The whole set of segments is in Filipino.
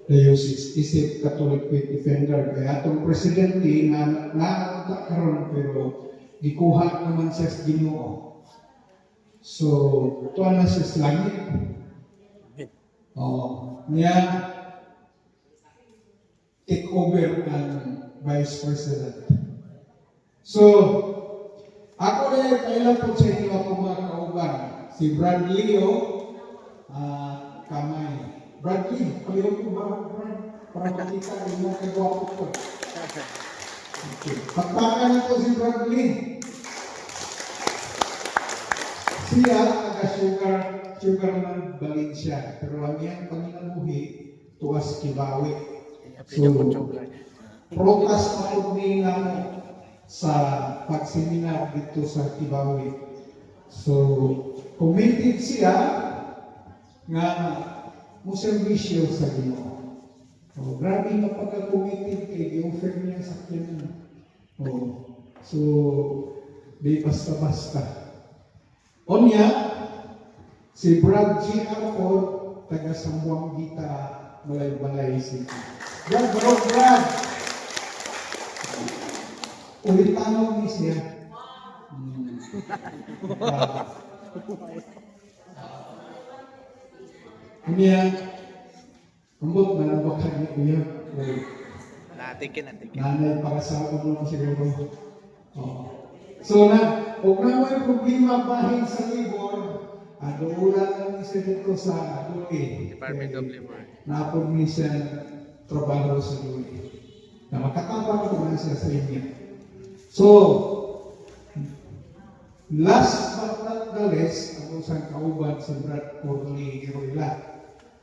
diocese isip Catholic Faith Defender kaya atong presidente nga karon pero gikuha naman siya sa Ginoo. So tuwa na siya sa langit. Niya take over ang Vice President. So ako rin kailan po sa inyo ako mga kauban si Bradley Kamay. Bradley, paliwan ko ba Brad? Para makita ang mga kagwapo ko. Okay. Pagpakan nito si Bradley. Siya, Sugarman Valencia. Pero ang iyang panginabuhi, tuwas Kibawi. So, protas ako nila sa pagseminar dito sa Kibawi. So, committed siya nga muservisyo sa Ginoo. Grabe na pagka-committed kay i-offer niya sa akin. So, di basta-basta. Onya, si Brad G. Arford, taga Sambuang Gita, Balay-Balay City. Brad! Ulit tanong ni siya. Unya, ambot na nabakan ni Uya. Natikin. Nanay para sa ulo siguro. So huwag na may problema bahin sa labor, doon lang siya dito sa Duli. Department of Labor. Napod niya siya trabaho sa Duli. Na makatapang ko na siya sa inyo. So, last but not the least, ang isang kauban si Brad Corley Iroila,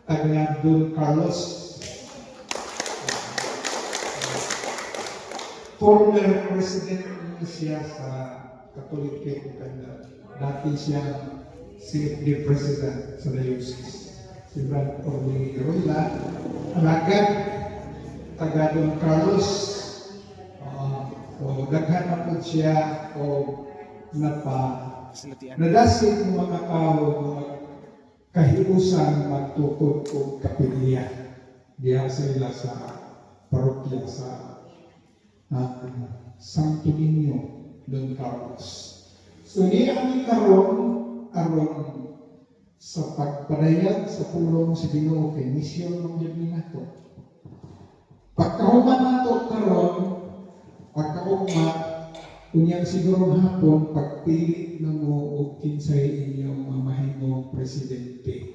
taga Don Carlos. Former president siya sa Catholic Faith Defender. Dati siya CFD President sa diocese. Si Brad Corley Iroila, alagad, taga Don Carlos. So, daghan na po siya o nadasit ng mga tao kahiusan magtukod o kapilya diya sila sa parokya sa Santo Niño, Don Carlos. So niya ang aron sa pagpadayag sa pulong sa Ginoo kay misyon ng Biblia nato. Pagkahuman nato karon, pagkaugma, kunyang siguro hapon pagpili na mo o kinsay inyong mahimong presidente.